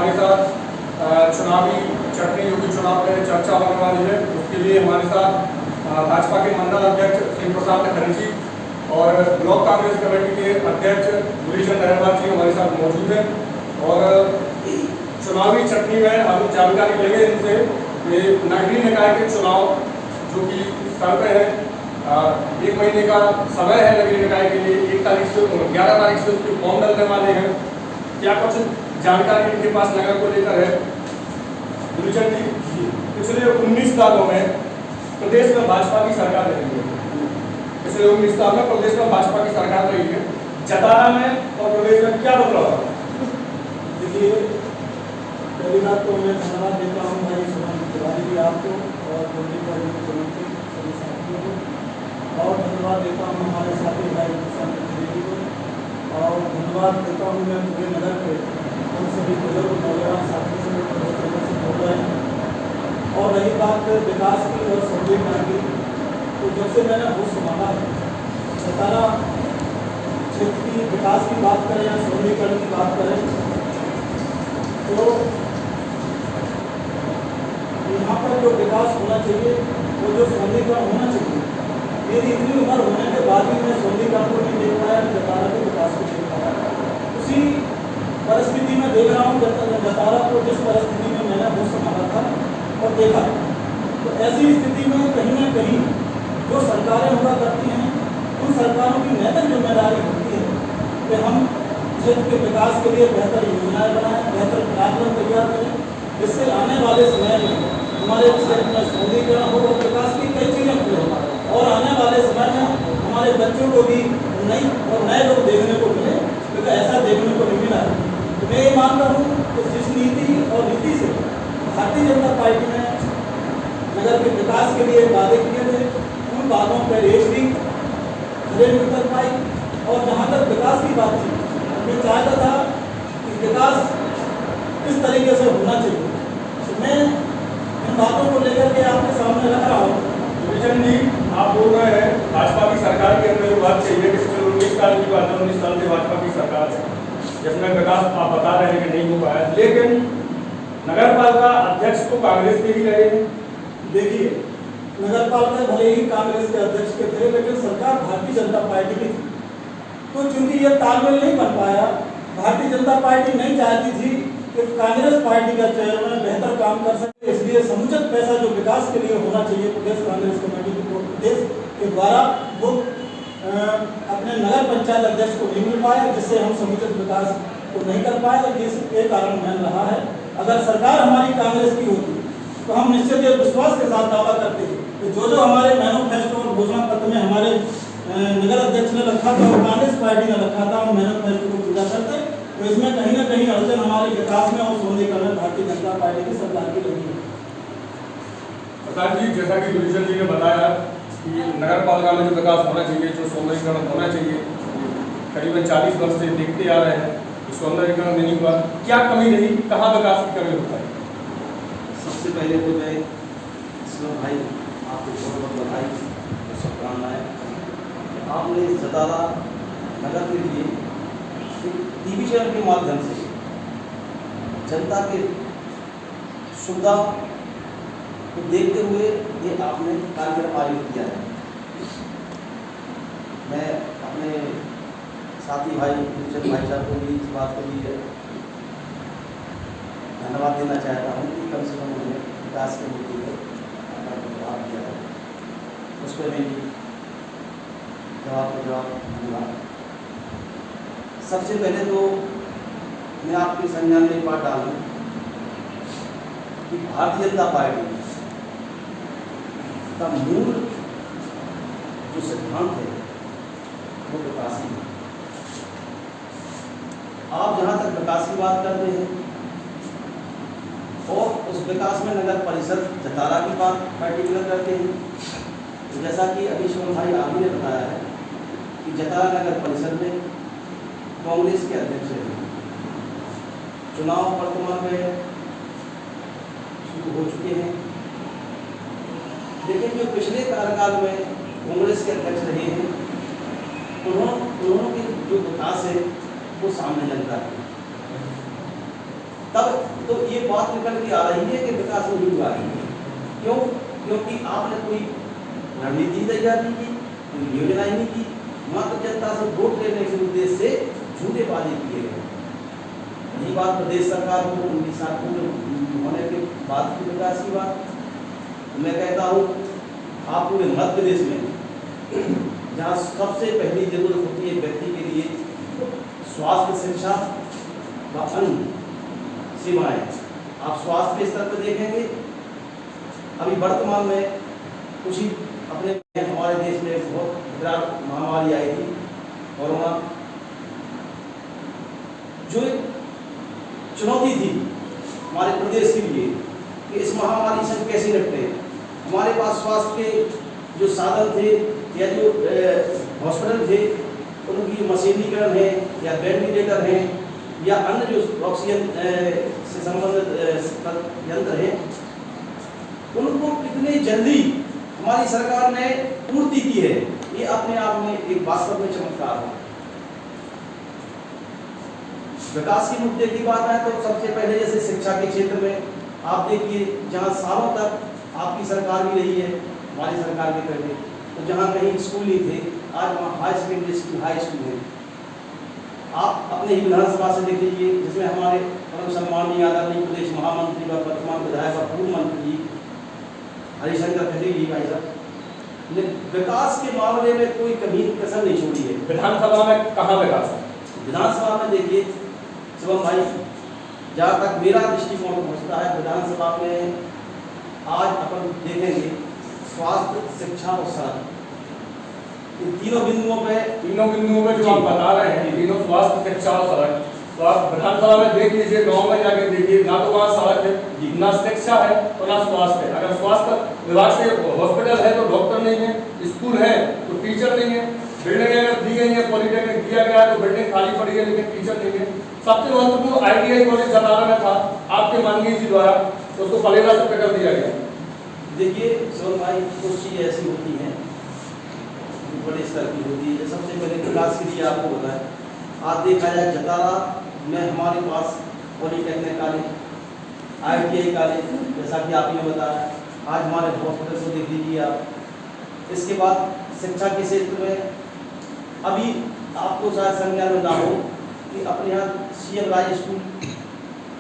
हमारे साथ चुनावी चटनी जो कि चुनाव में चर्चा होने वाली है, उसके लिए हमारे साथ भाजपा के मंडल अध्यक्ष श्री प्रसाद खरेजी और ब्लॉक कांग्रेस कमेटी के अध्यक्ष गुलीचंद अहरवाल जी हमारे साथ मौजूद हैं। और चुनावी चटनी में हम जानकारी लेंगे इनसे कि नगरीय निकाय के चुनाव जो कि सर पे है, 1 महीने का समय है नगरीय निकाय के लिए। 1 तारीख से 11 तारीख से उसके फॉर्म डलने वाले हैं। क्या कुछ जानकारी इनके पास नगर को लेकर है? गुलीचंद जी, पिछले 19 सालों में प्रदेश में भाजपा की सरकार रही है। पिछले 19 साल में प्रदेश में भाजपा की सरकार रही है। जतारा में और प्रदेश में क्या बदलाव है? देखिए, पहली बात तो मैं धन्यवाद देता हूँ भाई सुमन तिवारी जी आपको और मुख्यमंत्री सभी साथियों को, और धन्यवाद देता हूँ हमारे साथी भाई प्रशांत खरेजी को, और धन्यवाद देता हूँ मैं पूरे नगर के उन सभी बुजुर्ग नौजवान साथियों से बोल रहे हैं। और रही बात विकास की और सौंदर्यीकरण की, तो जब से मैंने होश संभाला है, सतारा क्षेत्र की विकास की बात करें या सौंदर्यीकरण की बात करें, तो यहाँ पर जो विकास होना चाहिए, वो जो सौंदर्यीकरण होना चाहिए, मेरी इतनी उम्र होने के बाद भी मैं सौंदर्यीकरण को नहीं देख पाया, जतारा के विकास को देख पाया। उसी परिस्थिति में देख रहा हूँ जतारा को, जिस परिस्थिति में मैंने होश संभाला था और देखा, तो ऐसी स्थिति में कहीं ना कहीं जो सरकारें हुआ करती हैं, उन सरकारों की नैतिक जिम्मेदारी होती है कि हम क्षेत्र के विकास के लिए बेहतर योजनाएं बनाएं, बेहतर कार्यक्रम तैयार करें, जिससे आने वाले समय में हमारे क्षेत्र में सौंदर्यीकरण हो और विकास की कई चीज़ें खुले, और आने वाले समय में हमारे बच्चों को भी नई और नए लोग देखने को मिले, क्योंकि ऐसा देखने को नहीं मिला है। तो मैं ये मानता हूँ कि जिस नीति और नीति से भारतीय जनता पार्टी ने नगर के विकास के लिए वादे किए थे, उन वादों पर एक भी खरे नहीं उतर पाई। और जहाँ तक विकास की बात थी, मैं चाहता था कि विकास किस तरीके से होना चाहिए, तो मैं इन बातों को लेकर के आपके सामने रख रहा हूँ। गुलीचंद जी, आप बोल रहे हैं भाजपा की सरकार के अंदर जो बात चाहिए कि पिछले 19 साल की बात है, 19 साल से भाजपा की सरकार है, जिसमें विकास आप बता रहे हैं कि नहीं हो पाया, लेकिन नगर पालिका अध्यक्ष तो कांग्रेस के ही रहे हैं। देखिए, नगर पालिका भले ही कांग्रेस के अध्यक्ष के थे, लेकिन सरकार भारतीय जनता पार्टी की थी। तो चूंकि ये तालमेल नहीं बन पाया, भारतीय जनता पार्टी नहीं चाहती थी कि कांग्रेस पार्टी का चेयरमैन बेहतर काम कर सके, इसलिए समुचित पैसा जो विकास के लिए होना चाहिए प्रदेश कांग्रेस कमेटी को प्रदेश के द्वारा, वो अपने नगर पंचायत अध्यक्ष को नहीं मिल पाया, जिससे हम समुचित विकास को नहीं कर पाए। ये कारण बन रहा है। अगर सरकार हमारी कांग्रेस की होती तो हम निश्चित विश्वास के साथ दावा करते हैं कि जो हमारे मैनिफेस्टो और घोषणा पत्र में हमारे नगर अध्यक्ष ने रखा था और कांग्रेस पार्टी ने रखा था, हम मैनिफेस्टो को पूरा करते। तो इसमें कहीं ना कहीं अड़चन हमारे विकास में और सौंदर्यीकरण में भारतीय जनता पार्टी की सरकार की रही है। प्रसाद जी, जैसा कि गुलीचंद जी ने बताया कि नगर पालिका में जो विकास होना चाहिए, जो सौंदर्यीकरण होना चाहिए, करीबन 40 वर्ष से देखते आ रहे हैं, सौंदर्यीकरण नहीं हुआ। क्या कमी रही, कहाँ विकास की कमी होता है? सबसे पहले तो मैं इसमें भाई आपको बहुत बहुत बधाई और शुभकामनाएं। आपने जतारा नगर के लिए टीवी चैनल के माध्यम से जनता के सुविधा को देखते हुए ये आपने कार्यक्रम आयोजित किया है। मैं अपने साथी भाई गुलीचंद भाई साहब को भी इस बात के लिए धन्यवाद देना चाहता हूँ कि कम से कम उन्होंने विकास के मुद्दे पर जवाब दिया है, उस पर मैं जवाब दूंगा। सबसे पहले तो मैं आपके संज्ञान में एक बात डालूँ कि भारतीय जनता पार्टी का मूल जो सिद्धांत है वो विकास ही है। आप जहाँ तक विकास की बात करते हैं और उस विकास में नगर परिषद जतारा की बात पर्टिकुलर करते हैं, तो जैसा कि अभी सुमन भाई आप ही ने बताया है कि जतारा नगर परिषद में कांग्रेस के अध्यक्ष हैं। चुनाव वर्तमान में शुरू हो चुके हैं, लेकिन जो पिछले कार्यकाल में कांग्रेस के अध्यक्ष रहे हैं, उन्होंने जो विकास है वो सामने जनता है। तब तो ये बात निकल के आ रही है कि विकास नहीं हुआ है। क्यों? क्योंकि आपने कोई रणनीति तैयार नहीं की, कोई योजना नहीं की, मात्र जनता से वोट लेने के उद्देश्य से झूठे वादे किए गए। यही बात प्रदेश सरकार को 19 साल पूरे होने के बाद की विकास की बात। मैं कहता हूँ आप पूरे मध्य प्रदेश में जहाँ सबसे पहली जरूरत होती है व्यक्ति के लिए स्वास्थ्य, शिक्षा व अन्य सेवाएं, आप स्वास्थ्य के स्तर पर देखेंगे अभी वर्तमान में कुछ ही अपने हमारे देश में बहुत विकराल महामारी आई थी कोरोना, जो एक चुनौती थी हमारे प्रदेश के लिए कि इस महामारी से कैसे निपटे। हमारे पास स्वास्थ्य के जो साधन थे या जो हॉस्पिटल थे उनकी मशीनीकरण है या वेंटिलेटर है या अन्य जो ऑक्सीजन से संबंधित यंत्र है, उनको कितनी जल्दी हमारी सरकार ने पूर्ति की है, ये अपने आप में एक वास्तव में चमत्कार है। विकास के मुद्दे की बात है तो सबसे पहले जैसे शिक्षा के क्षेत्र में आप देखिए, जहाँ सालों तक आपकी सरकार भी रही है, हमारी सरकार के पहले तो जहाँ कहीं स्कूल नहीं थे, आज वहाँ high secondary school, high school है। आप अपने ही विधानसभा से देख लीजिए, जिसमें हमारे परम सम्माननीय आदरणीय प्रदेश महामंत्री व वर्तमान विधायक व पूर्व मंत्री हरिशंकर खत्री जी भाई साहब ने विकास के मामले में कोई कमी कसर नहीं छोड़ी है। विधानसभा में कहाँ विकास है? विधानसभा में देखिए शिवम भाई, जहाँ तक मेरा दृष्टिकोण पहुँचता है, विधानसभा में आज अपन देखेंगे स्वास्थ्य, शिक्षा और सड़क, इन तीनों बिंदुओं पे जो आप बता रहे हैं, तीनों स्वास्थ्य, शिक्षा और सड़क, तो आप विधानसभा में देख लीजिए, गांव में जाके देखिए, ना तो वहाँ सड़क है, ना शिक्षा है और ना स्वास्थ्य है। अगर स्वास्थ्य विभाग से हॉस्पिटल है तो डॉक्टर नहीं है, स्कूल है तो टीचर नहीं है, बिल्डिंग अगर दी गई है, पॉलिटेक्निक दिया गया है तो बिल्डिंग खाली पड़ी है लेकिन टीचर नहीं है। सबसे महत्वपूर्ण ITI कॉलेज जतारा में था, आपके माननीय जी द्वारा तो उसको पलेरा से पकड़ दिया गया। देखिए सोन भाई, कुछ चीज़ ऐसी होती हैं बड़े स्तर की होती है। सबसे पहले विकास के लिए आपको बताएं, आज देखा जाए जतारा में हमारे पास पॉलिटेक्निक कॉलेज, ITI कॉलेज, जैसा कि आपने बताया, आज हमारे हॉस्पिटल को देख लीजिए आप। इसके बाद शिक्षा के क्षेत्र में अभी आपको शायद संज्ञान में ना हो कि अपने यहाँ CM राय स्कूल,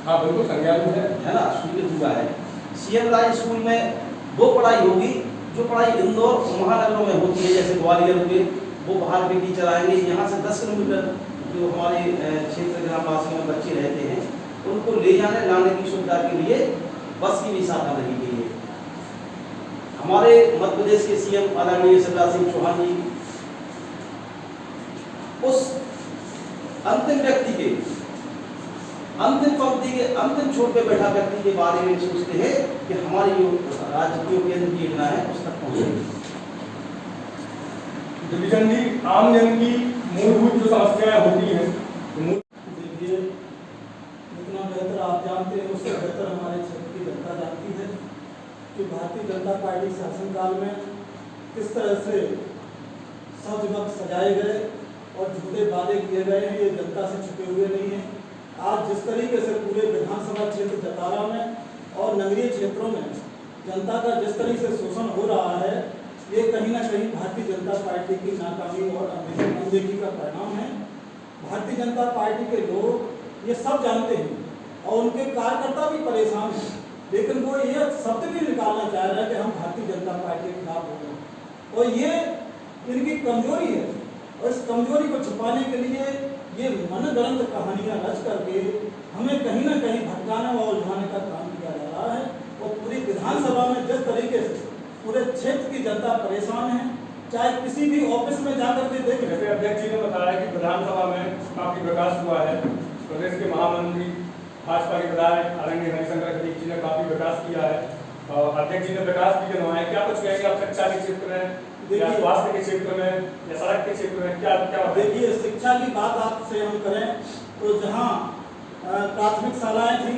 हाँ बिल्कुल संज्ञान में है ना, स्वीकृत हुआ है। CM राय स्कूल में वो पढ़ाई होगी जो पढ़ाई इंदौर महानगरों में होती है, जैसे ग्वालियर हुए, वो बाहर के टीचर आएंगे। यहाँ से 10 किलोमीटर जो हमारे क्षेत्र ग्रामवासियों में बच्चे रहते हैं, उनको ले जाने लाने की सुविधा के लिए बस की भी साधन रही गई है। हमारे मध्य प्रदेश के CM आदरणीय शिवराज सिंह चौहान जी उस अंतिम व्यक्ति के, अंतिम पंक्ति के अंतिम छोर पे बैठा व्यक्ति के बारे में सोचते हैं कि हमारी जो राज्य की केंद्र की योजना है उस तक पहुंचेगी। डिवीजन जी, आम जन की मूलभूत जो समस्याएं होती हैं, देखिए जितना बेहतर आप जानते हैं उससे बेहतर हमारे क्षेत्र की जनता जानती है कि भारतीय जनता पार्टी शासनकाल में किस तरह से सज वक्त सजाए गए और झूठे वादे किए गए हैं, ये जनता से छुपे हुए नहीं हैं। आज जिस तरीके से पूरे विधानसभा क्षेत्र जतारा में और नगरीय क्षेत्रों में जनता का जिस तरीके से शोषण हो रहा है, ये कहीं ना कहीं भारतीय जनता पार्टी की नाकामी और अनदेखी का परिणाम है। भारतीय जनता पार्टी के लोग ये सब जानते हैं और उनके कार्यकर्ता भी परेशान हैं, लेकिन वो ये शब्द भी निकालना चाह रहे हैं कि हम भारतीय जनता पार्टी के खिलाफ हो गए, और ये इनकी कमजोरी है। और इस कमजोरी को छुपाने के लिए ये मनगढ़ंत कहानियां रच करके हमें कहीं ना कहीं भटकाने और उलझाने का काम किया जा रहा है। और पूरी विधानसभा में जिस तरीके से पूरे क्षेत्र की जनता परेशान है, चाहे किसी भी ऑफिस में जाकर के देखें। जैसे अध्यक्ष जी ने बताया कि विधानसभा में काफी विकास हुआ है, प्रदेश के महामंत्री भाजपा के विधायक आदरणीय हरिशंकर खत्री जी ने काफी विकास किया है और अध्यक्ष जी ने विकास भी करवाया। क्या कुछ कहेंगे आप शिक्षा के क्षेत्र में या स्वास्थ्य के क्षेत्र में या सड़क के क्षेत्र में, क्या क्या? देखिए शिक्षा की बात आपसे हम करें तो जहाँ प्राथमिक शालाएं थी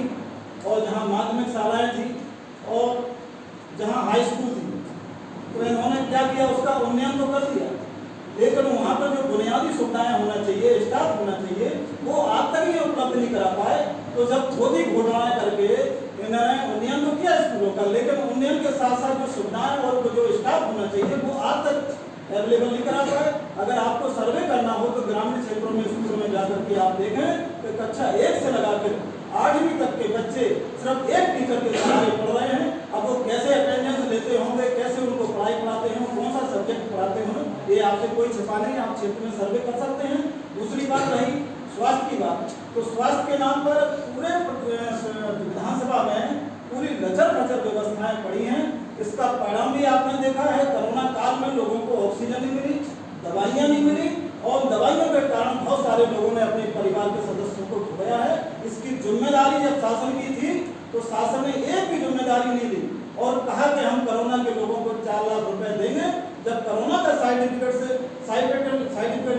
और जहाँ माध्यमिक शालाएं थी और जहाँ हाई स्कूल थी, तो इन्होंने क्या किया, उसका उन्नयन तो कर दिया, लेकिन वहाँ पर जो बुनियादी सुविधाएं होना चाहिए, स्टाफ होना चाहिए, वो आज तक ये उपलब्ध नहीं करा पाए। तो जब थोड़ी घोटाला करके इन्होंने उन्नयन तो किया स्कूलों का, लेकिन उन्नयन के साथ साथ जो सुविधाएं और जो स्टाफ होना चाहिए वो आज तक अवेलेबल नहीं करा पाए। अगर आपको सर्वे करना हो तो ग्रामीण क्षेत्रों में स्कूलों में जाकर के आप देखें कि कक्षा 1 से लगाकर 8वीं तक के बच्चे सिर्फ एक टीचर के सहारे पढ़ रहे हैं। अब वो कैसे अटेंडेंस लेते होंगे, कैसे उनको पढ़ाई पढ़ाते हैं, कौन सा सब्जेक्ट पढ़ाते हों, ये आपसे कोई छिपा नहीं, आप क्षेत्र में सर्वे कर सकते हैं। दूसरी बात रही स्वास्थ्य की बात, तो स्वास्थ्य के नाम पर पूरे विधानसभा में पूरी लचर व्यवस्थाएं पड़ी हैं। इसका परिणाम भी आपने देखा है, कोरोना काल में लोगों को ऑक्सीजन नहीं मिली, दवाइयाँ नहीं मिली, और दवाइयों के कारण बहुत सारे लोगों ने अपने परिवार के सदस्यों को खोया है। इसकी जिम्मेदारी जब शासन की थी तो शासन ने एक भी जिम्मेदारी नहीं ली और कहा कि हम कोरोना के लोगों को 4 लाख रुपए देंगे। जब कोरोना का सर्टिफिकेट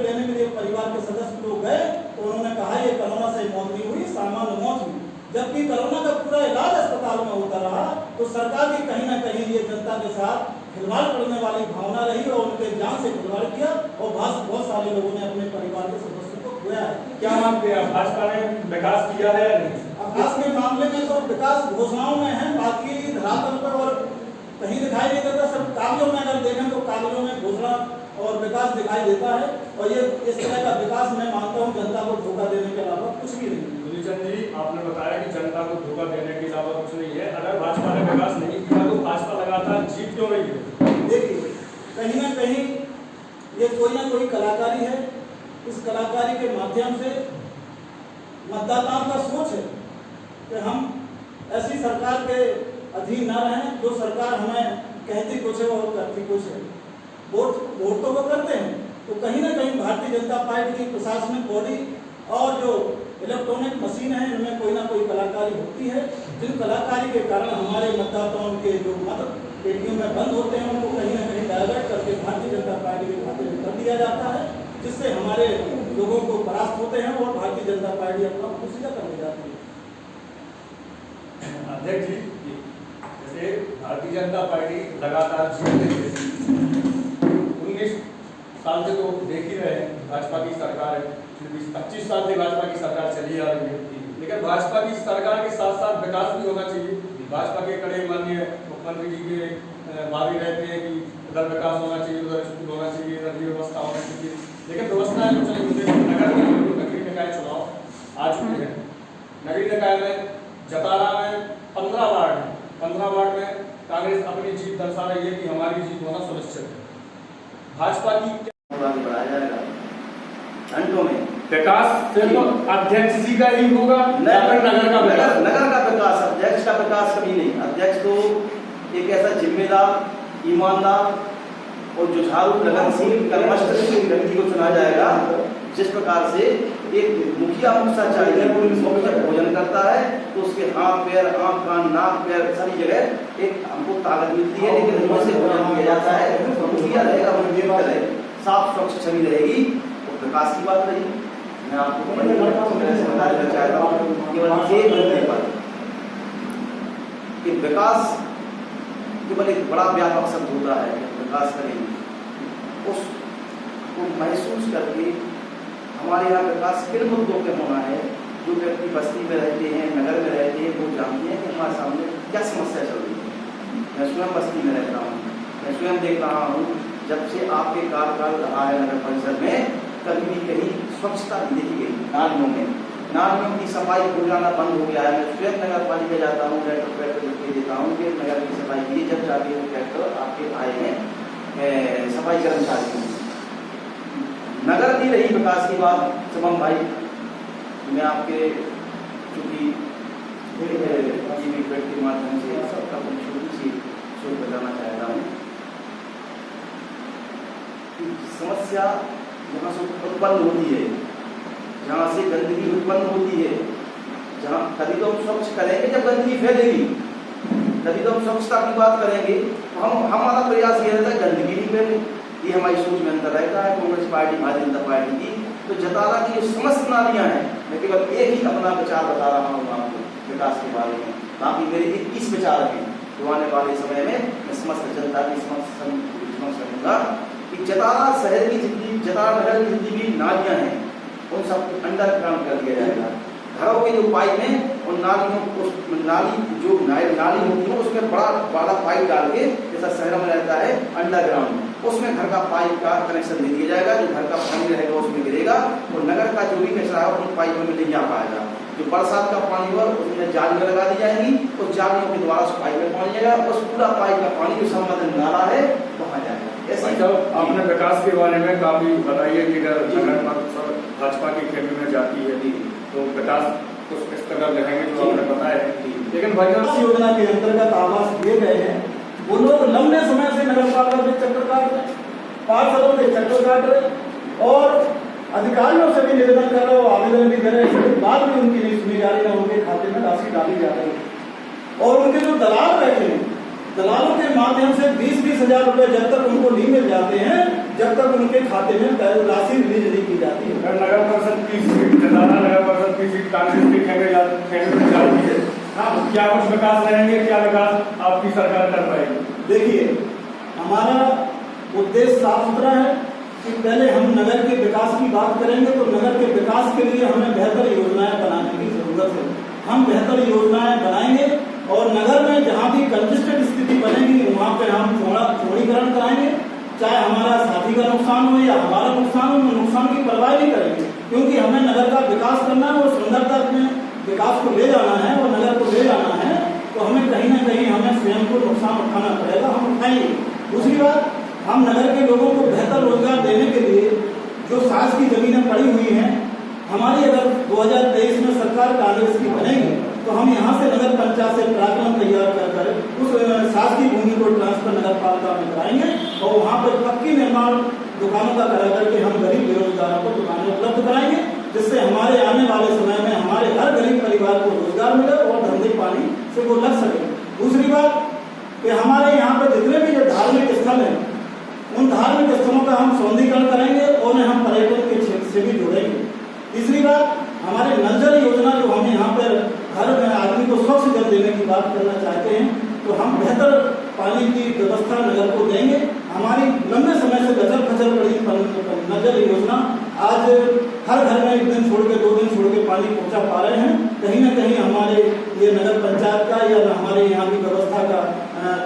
लेने के लिए परिवार के सदस्य लोग गए तो उन्होंने कहा ये कोरोना से मौत नहीं हुई, सामान्य मौत हुई। जबकि कोरोना का पूरा इलाज अस्पताल में होता रहा तो सरकार की कहीं ना कहीं ये जनता के साथ खिलवाड़ करने वाली भावना रही और उनके जान से खिलवाड़ किया और बहुत सारे लोगों ने अपने परिवार के सदस्यों को खोया है। क्या मानते हैं भाजपा ने विकास किया है या नहीं? विकास के मामले में तो विकास घोषणाओं में है, बाकी धरातल पर और कहीं दिखाई नहीं देता। सब कागजों में अगर देखें तो कागजों में घोषणा और विकास दिखाई देता है और ये इस तरह का विकास मैं मानता हूँ जनता को धोखा देने के अलावा कुछ भी नहीं। दुलीचंद जी, आपने बताया कि जनता को धोखा देने के अलावा कुछ नहीं है। अगर भाजपा ने विकास नहीं किया तो भाजपा लगातार जीत क्यों रही है? देखिए, कहीं ना कहीं ये कोई ना कोई कलाकारी है। इस कलाकारी के माध्यम से मतदाताओं का सोच है कि हम ऐसी सरकार के अधीन न रहें जो सरकार हमें कहती कुछ है और करती कुछ है। वोट तो वो करते हैं, तो कहीं ना कहीं भारतीय जनता पार्टी की प्रशासनिक बॉडी और जो इलेक्ट्रॉनिक मशीन है इनमें कोई ना कोई कलाकारी होती है, जिन कलाकारी के कारण हमारे मतदाताओं के जो मत पेटियों में बंद होते हैं उनको कहीं ना कहीं डायवर्ट करके भारतीय जनता पार्टी के खाते में कर दिया जाता है, जिससे हमारे लोगों को परास्त होते हैं और भारतीय जनता पार्टी अपना खुशियाँ करने जाती है। अध्यक्ष जी, जैसे भारतीय जनता पार्टी लगातार जीत रही है, 19 साल से तो देख ही रहे हैं भाजपा की सरकार है, 25 साल से भाजपा की सरकार चली आ रही है, लेकिन भाजपा की सरकार के साथ साथ विकास भी होना चाहिए। भाजपा के कड़े माननीय मुख्यमंत्री जी के वादे रहते हैं कि इधर विकास होना चाहिए, उधर स्कूल होना चाहिए, इधर व्यवस्था होना चाहिए, लेकिन व्यवस्थाएं जो चली नगरीय निकाय चुनाव आ चुके हैं। नगरीय निकाय में जतारा में 15 वार्ड है, 15 वार्ड में कांग्रेस अपनी जीत दर्शा रही है कि हमारी जीत होना सुनिश्चित है। भाजपा की बढ़ाया जाएगा घंटों में। विकास सिर्फ अध्यक्ष जी का ही होगा, नगर का विकास, अध्यक्ष का विकास कभी नहीं। अध्यक्ष तो एक ऐसा जिम्मेदार, ईमानदार और जुझारू, लगनशील, कर्मठ व्यक्ति को चुना जाएगा जिस प्रकार से एक मुखिया मुखिया चाहिए। मुखिया जब भोजन करता है तो उसके हाथ पैर, आंख कान नाक पैर सभी जगह एक हमको ताकत मिलती है, लेकिन उनसे भोजन किया जाता है। मुखिया रहेगा, वो नियम करे, साफ स्वच्छ छवि रहेगी, तो विकास की बात रही। मैं आपको बता देना चाहता हूँ केवल एक मुद्दे पर कि विकास केवल एक बड़ा व्यापक शब्द होता है। विकास करेंगे उसको महसूस करके हमारे यहाँ विकास किन मुद्दों पे होना है। जो व्यक्ति बस्ती में रहते हैं, नगर में रहते हैं, वो जानते हैं कि हमारे सामने क्या समस्या चल रही है। मैं स्वयं बस्ती में रहता हूँ, मैं स्वयं देख रहा हूँ जब से आपके कार्यकाल रहा है नगर परिषद में, कभी भी कहीं स्वच्छता नहीं देखी गई। नालियों की सफाई हो जाना बंद हो गया है। मैं स्वयं नगर पालिका जाता हूँ, ट्रैक्टर लिख के देता हूँ कि नगर की सफाई के लिए जब जाके वो ट्रैक्टर आपके आए हैं सफाई कर्मचारी। नगर की रही विकास की बात, शुभम भाई, मैं आपके चूंकि के माध्यम से सबका छोटी सी सोच बताना चाहता हूँ। समस्या जहाँ से उत्पन्न होती है, जहाँ से गंदगी उत्पन्न होती है, जहाँ कभी तो हम स्वच्छ करेंगे जब गंदगी फैलेगी, तभी तो हम स्वच्छता की बात करेंगे। हमारा प्रयास ये रहता है गंदगी नहीं फैले, ये हमारी सोच में अंतर रहता है। कांग्रेस पार्टी, भारतीय जनता पार्टी की तो जतारा की जो समस्त नालियाँ हैं, मैं केवल एक ही अपना विचार बता रहा हूँ आपको विकास के बारे में। बाकी मेरे 21 विचार हैं जो आने वाले समय में मैं समस्त जनता की समझ करूँगा कि जतारा शहर की जितनी, जतारा नगर की जितनी भी नालियाँ हैं उन सबको अंडरग्राउंड कर दिया जाएगा। घरों के जो पाइप हैं और नालियों नाली होती है उसमें बड़ा पाइप डाल के, जैसा शहरों में रहता है अंडरग्राउंड, उसमें घर का पाइप का कनेक्शन दे दिया जाएगा। जो घर का पानी रहेगा उसमें गिरेगा और नगर का जो भी कचरा है उन पाइपों में नहीं जा पाएगा। जो बरसात का पानी हुआ उसमें जालियां लगा दी जाएंगी और जालियों के द्वारा उस पाइप में पानी जाएगा, उस पूरा पाइप का पानी जो संबंधित नाला है वहाँ जाएगा। आपने विकास के बारे में काफी बताइए कि अगर भाजपा की खेमे में जाती है तो विकास कुछ इस तरह रहेंगे जो आपने बताया। लेकिन भाई योजना के अंतर्गत आवास दिए गए हैं, वो लोग लंबे समय से नगर पालिका में चक्कर काट रहे, पार्षदों के चक्कर काट रहे और अधिकारियों से भी निवेदन कर रहे हो, आवेदन भी कर रहे हैं, इसके बाद भी उनकी नहीं सुनी जा रही, ना उनके खाते में राशि डाली जा रही है। और उनके जो दलाल बैठे हैं, दलालों के माध्यम से 20-20 हजार रुपए जब तक उनको नहीं मिल जाते हैं, जब तक उनके खाते में राशि रिलीज नहीं की जाती है। नगर परिषद की सीट नगर परिषद की सीट कांग्रेस के खेमे में जाती है, हाँ, क्या कुछ विकास रहेंगे, क्या विकास आपकी सरकार कर पाएगी? देखिए, हमारा उद्देश्य साफ सुथरा है कि पहले हम नगर के विकास की बात करेंगे तो नगर के विकास के लिए हमें बेहतर योजनाएं बनाने की जरूरत है। हम बेहतर योजनाएं बनाएंगे और नगर में जहां भी कंजेस्टेड स्थिति बनेगी वहां पे हम चौड़ीकरण कराएंगे, चाहे हमारा साथी का नुकसान हो या हमारा नुकसान हो, नुकसान की परवाह नहीं करेंगे, क्योंकि हमें नगर का विकास करना है और सुंदरता में विकास को ले जाना है और नगर को ले जाना है, तो हमें कहीं ना कहीं हमें स्वयं को नुकसान उठाना पड़ेगा, हम उठाएंगे। दूसरी बात, हम नगर के लोगों को बेहतर रोजगार देने के लिए जो सास की जमीनें पड़ी हुई हैं, हमारी अगर 2023 में सरकार कांग्रेस की बनेगी तो हम यहाँ से नगर पंचायत से प्राकलन तैयार कर उस सास की भूमि को ट्रांसफर नगर पालिका में कराएंगे और वहाँ पर पक्की निर्माण दुकानों का करा करके हम गरीब बेरोजगारों को दुकानें उपलब्ध कराएंगे, जिससे हमारे आने वाले समय में हमारे हर गरीब परिवार को रोजगार मिले और धंधे पानी से वो लग सके। दूसरी बात कि हमारे यहाँ पर जितने भी जो धार्मिक स्थल हैं, उन धार्मिक स्थलों का हम सौंदर्यीकरण करेंगे और उन्हें हम पर्यटन के क्षेत्र से भी जोड़ेंगे। तीसरी बात, हमारे नल जल योजना जो हम यहाँ पर घर में आदमी को स्वच्छ जल देने की बात करना चाहते हैं, तो हम बेहतर पानी की व्यवस्था नगर को देंगे। हमारी लंबे समय से गजल खचल पड़ी नल जल योजना आज हर घर में 1 दिन छोड़ के 2 दिन छोड़ के पानी पहुँचा पा रहे हैं। कहीं ना कहीं हमारे ये नगर पंचायत का या हमारे यहाँ की व्यवस्था का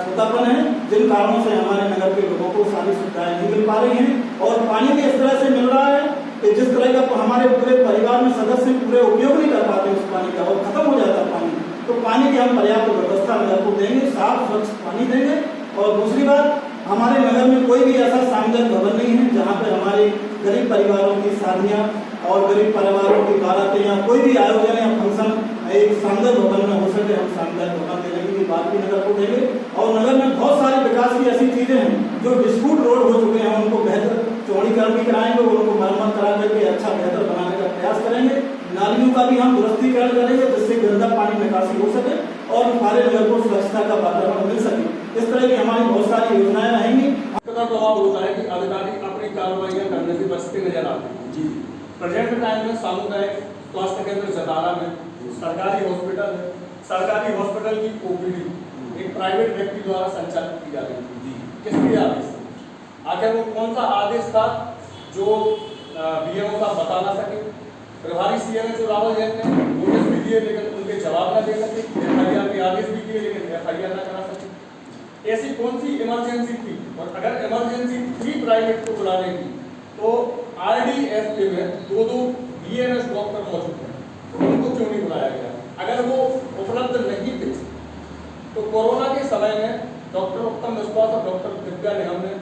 छोटापन है, जिन कारणों से हमारे नगर के लोगों को सारी सुविधाएं नहीं मिल पा रही हैं और पानी भी इस तरह से मिल रहा है कि जिस तरह का हमारे पूरे परिवार में सदस्य पूरे उपयोग नहीं कर पाते उस पानी का और खत्म हो जाता है पानी, तो पानी की हम पर्याप्त व्यवस्था नगर को देंगे, साफ स्वच्छ पानी देंगे। और दूसरी बात, हमारे नगर में कोई भी ऐसा सामुदायिक भवन नहीं है जहाँ पे हमारे गरीब परिवारों की शादियाँ और गरीब परिवारों की बारातें या कोई भी आयोजन या फंक्शन एक सामुदायिक भवन में हो सके, हम सामुदायिक भवन देने की बात भी नगर को देंगे। और नगर में बहुत सारे विकास की ऐसी चीजें हैं जो डिस्प्यूट रोड हो चुके हैं, उनको बेहतर चौड़ीकरण भी कराएंगे, उनको मरम्मत करा करके अच्छा बेहतर बनाने का प्रयास करेंगे। नालियों का भी हम दुरुस्तीकरण करेंगे जिससे गंदा पानी निकासी हो सके और हमारे नगर को स्वच्छता का वातावरण मिल सके। इस तरह की हमारी बहुत सारी योजनाएं रहेंगी। प्रभाव होता है कि अधिकारी अपनी कार्रवाइयां करने से बचते नजर आते हैं। जी, प्रेजेंट टाइम में सामुदायिक स्वास्थ्य केंद्र जतारा में सरकारी हॉस्पिटल है, सरकारी हॉस्पिटल की ओपीडी एक प्राइवेट व्यक्ति द्वारा संचालित की जा रही थी। किसके आदेश? आखिर वो कौन सा आदेश था जो बीएमओ साहब बता ना सके? प्रभारी सीएम जो रावल जैन ने नोटिस भी दिए लेकिन उनके जवाब ना दे सके, एफआईआर के आदेश भी दिए लेकिन एफआईआर ना करा सके। ऐसी कौन सी इमरजेंसी थी? और अगर इमरजेंसी थी प्राइवेट को बुलाने की तो आरडीएसपी में 2 बीएमएस डॉक्टर मौजूद हैं, तो उनको क्यों नहीं बुलाया गया? अगर वो उपलब्ध नहीं थे तो कोरोना के समय में डॉक्टर उत्तम विश्वास और डॉक्टर दिव्या निगम ने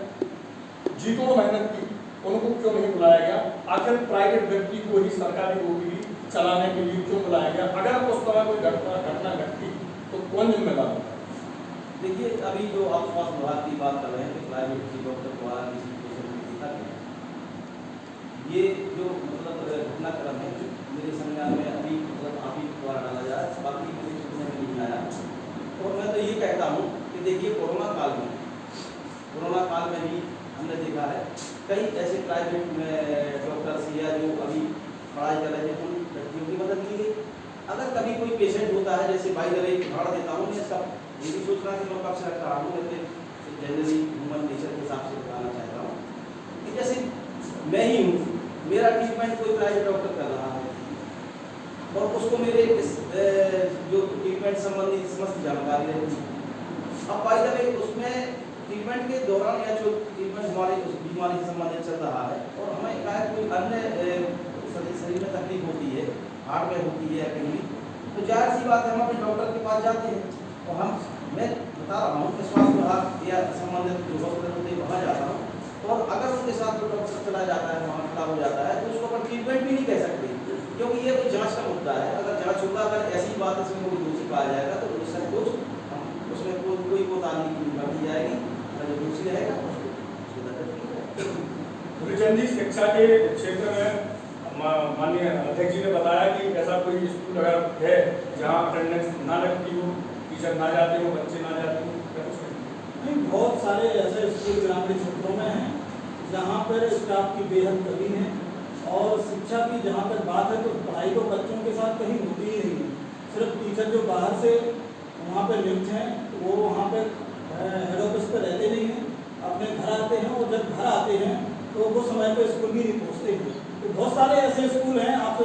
जीतोड़ मेहनत की, उनको क्यों नहीं बुलाया गया? आखिर प्राइवेट व्यक्ति को ही सरकारी ओपीडी चलाने के लिए क्यों बुलाया गया? अगर उस समय कोई घटना घटती तो कौन जिम्मेदार होता? देखिए, अभी जो आप स्वास्थ्य विभाग की बात कर रहे हैं कि प्राइवेट की डॉक्टर द्वारा किसी पेशेंट को देखा गया, ये जो मतलब घटनाक्रम है मेरे संज्ञान में अभी मतलब आप ही द्वारा डाला जा रहा है, बाकी मुझे सुनने में नहीं आया। और मैं तो ये कहता हूँ कि देखिए, कोरोना काल में भी हमने देखा है कई ऐसे प्राइवेट में डॉक्टर्स या जो अभी पढ़ाई कर रहे थे उन व्यक्तियों की मदद की गई। अगर कभी कोई पेशेंट होता है, जैसे बाई द वे उदाहरण देता हूँ, मैं इसका ये भी सोच रहा कि मैं कब से रख रहा हूँ, मैं जनरली ह्यूमन नेचर के हिसाब से बताना चाहता हूँ कि जैसे मैं ही हूँ, मेरा ट्रीटमेंट कोई प्राइवेट डॉक्टर कर रहा है, और उसको मेरे जो ट्रीटमेंट संबंधी समस्त जानकारी रहती है। अब बाई द वे उसमें ट्रीटमेंट के दौरान या जो ट्रीटमेंट हमारे उस बीमारी से संबंधित चल रहा है और हमें एकाएक कोई अन्य शरीर में तकलीफ होती है, हार्ट में होती है या कहीं भी, तो जाहिर सी बात है हम अपने डॉक्टर के पास जाते हैं और मैं बता रहा हूँ कि स्वास्थ्य विभाग या संबंधित जो हॉस्पिटल होते हैं वहाँ जाता हूँ, और अगर उनके साथ कोई डॉक्टर चला जाता है, वहाँ खड़ा हो जाता है, तो उसको अपन ट्रीटमेंट भी नहीं कह सकते, क्योंकि ये कोई जांच का मुद्दा है। अगर जांच होगा, अगर ऐसी बात इसमें कोई दोषी पाया जाएगा तो उससे कुछ उसमें कोई कोताही नहीं जाएगी, अगर जो दोषी रहेगा उसको गुरुचंद जी, शिक्षा के क्षेत्र में माननीय अध्यक्ष जी ने बताया कि ऐसा कोई स्कूल अगर है जहाँ अटेंडेंस ना लगती हो, टीचर ना जाते हो, बच्चे ना जाते हो, क्या कुछ नहीं, बहुत सारे ऐसे स्कूल ग्रामीण क्षेत्रों में हैं जहाँ पर स्टाफ की बेहद कमी है, और शिक्षा की जहाँ तक बात है तो पढ़ाई तो बच्चों के साथ कहीं होती ही नहीं है। सिर्फ टीचर जो बाहर से वहाँ पर नियुक्त हैं वो वहाँ पर हेड ऑफिस पर रहते नहीं हैं, अपने घर आते हैं, और जब घर आते हैं तो वो समय पर स्कूल भी नहीं पहुँचते हैं। तो बहुत सारे ऐसे स्कूल हैं, आप